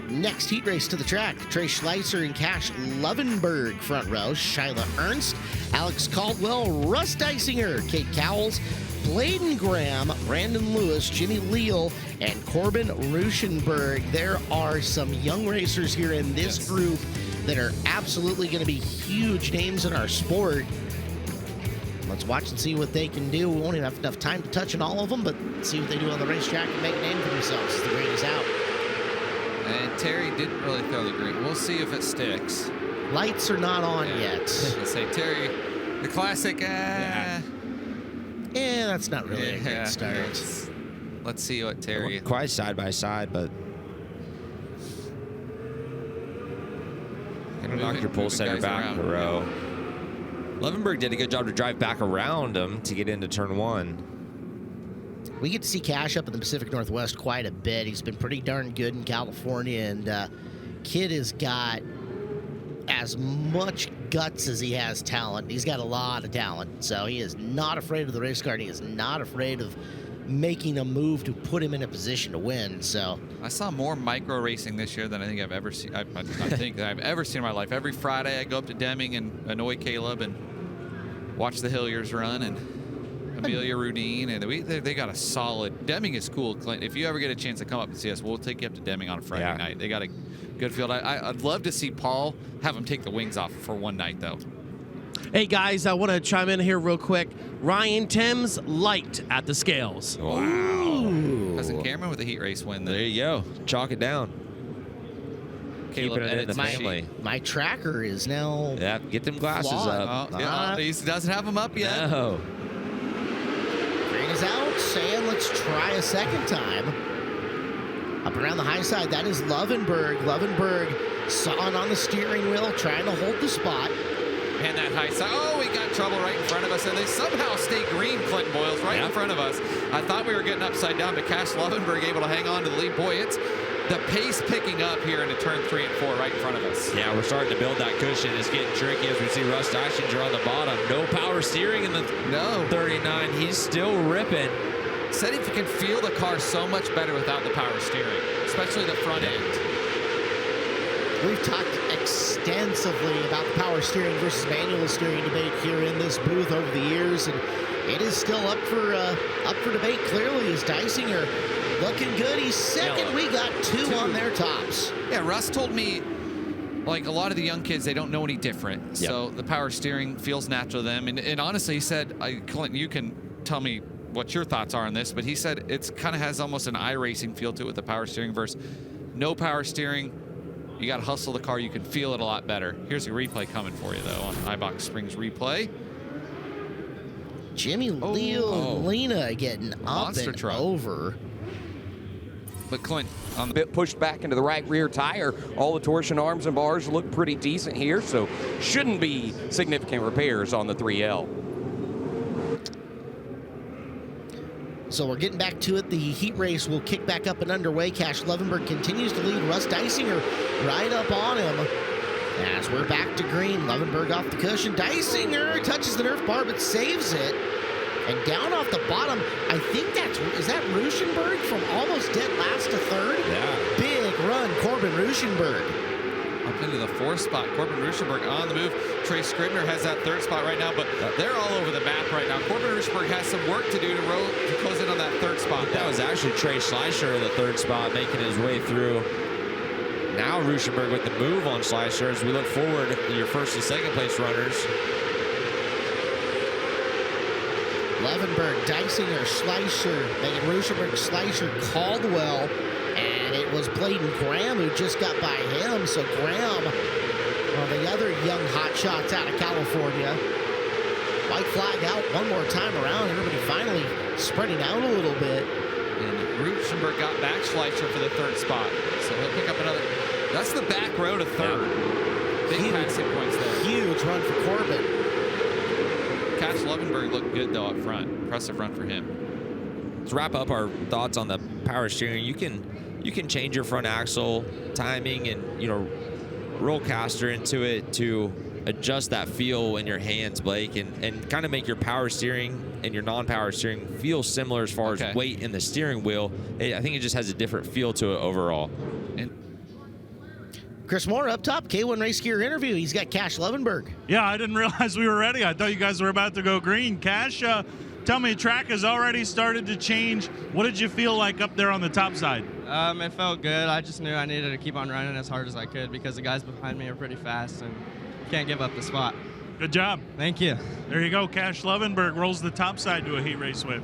Next heat race to the track. Trey Schleiser and Cash Lovenburg front row. Shyla Ernst, Alex Caldwell, Russ Deisinger, Kate Cowles, Bladen Graham, Brandon Lewis, Jimmy Leal, and Corbin Ruschenberg. There are some young racers here in this group that are absolutely going to be huge names in our sport. Let's watch and see what they can do. We won't even have enough time to touch on all of them, but see what they do on the racetrack and make a name for themselves as the green is out. And Terry didn't really throw the green. We'll see if it sticks. Lights are not on yet. Let's say Terry, the classic. Yeah, that's not really a good start. Let's see what Terry. Quite side by side, but knock your pole center back a row. Lovenburg did a good job to drive back around him to get into turn one. We get to see Cash up in the Pacific Northwest quite a bit. He's been pretty darn good in California, and kid has got as much guts as he has talent. He's got a lot of talent, so he is not afraid of the race car, and he is not afraid of making a move to put him in a position to win. So I saw more micro racing this year than I think I've ever seen. I think that I've ever seen in my life. Every Friday I go up to Deming and annoy Caleb and watch the Hilliers run and Amelia Rudine, and they got a solid. Deming is cool, Clint. If you ever get a chance to come up and see us, we'll take you up to Deming on a Friday night. They got a good field. I'd love to see Paul have him take the wings off for one night though. Hey guys, I want to chime in here real quick. Ryan Timms light at the scales. Wow. Cousin Cameron with a heat race win. There you go. Chalk it down. Caleb Keeping it in the edits family. my tracker is now Get them glasses up. He doesn't have them up yet. No. green is out, and let's try a second time. Up around the high side, that is Lovenburg. Lovenburg sawing on the steering wheel, trying to hold the spot. And that high side. Oh, we got trouble right in front of us, and they somehow stay green, Clinton Boyles, right in front of us. I thought we were getting upside down, but Cash Lovenburg able to hang on to the lead. Boy, it's the pace picking up here into turn 3 and 4 right in front of us. Yeah, we're starting to build that cushion. It's getting tricky as we see Russ Deisinger on the bottom. No power steering in the 39. He's still ripping. Said he can feel the car so much better without the power steering, especially the front end. We've talked extensively about the power steering versus manual steering debate here in this booth over the years, and it is still up for debate. Clearly, is Deisinger looking good? He's second. We got two on their tops. Yeah, Russ told me, like a lot of the young kids, they don't know any different. So the power steering feels natural to them. And honestly, he said, Clinton, you can tell me what your thoughts are on this, but he said it's kind of has almost an iRacing feel to it with the power steering versus no power steering. You got to hustle the car. You can feel it a lot better. Here's a replay coming for you, though, on iBox Springs replay. Jimmy Leal and Lena getting up and over. But Clint, on the bit pushed back into the right rear tire. All the torsion arms and bars look pretty decent here, so shouldn't be significant repairs on the 3L. So we're getting back to it. The heat race will kick back up and underway. Cash Lovenburg continues to lead. Russ Deisinger right up on him. As we're back to green, Lovenburg off the cushion. Deisinger touches the Nerf bar but saves it. And down off the bottom, I think is that Ruschenberg from almost dead last to third? Yeah. Big run, Corbin Ruschenberg. Up into the 4th spot. Corbin Ruschenberg on the move. Trey Scribner has that 3rd spot right now, but they're all over the map right now. Corbin Ruschenberg has some work to do to close in on that 3rd spot. That was actually Trey Schleicher in the 3rd spot, making his way through. Now Ruschenberg with the move on Schleicher as we look forward to your 1st and 2nd place runners. Lovenburg, Deisinger, Schleicher, Megan Ruschenberg, Schleicher, Caldwell, and it was Bladen Graham who just got by him. So Graham, one of the other young hotshots out of California. White flag out one more time around. Everybody finally spreading out a little bit. And Ruschenberg got back Schleicher for the 3rd spot. So he'll pick up another. That's the back row to 3rd. Big passing points there. Huge run for Corbin. Cash Lovenburg looked good though up front. Impressive run for him. To wrap up our thoughts on the power steering, you can change your front axle timing and roll caster into it to adjust that feel in your hands, Blake, and kind of make your power steering and your non-power steering feel similar as far as weight in the steering wheel. I think it just has a different feel to it overall. Chris Moore up top, K1 Race Gear interview. He's got Cash Lovenburg. Yeah, I didn't realize we were ready. I thought you guys were about to go green. Cash, tell me, track has already started to change. What did you feel like up there on the top side? It felt good. I just knew I needed to keep on running as hard as I could because the guys behind me are pretty fast and can't give up the spot. Good job. Thank you. There you go. Cash Lovenburg rolls the top side to a heat race win.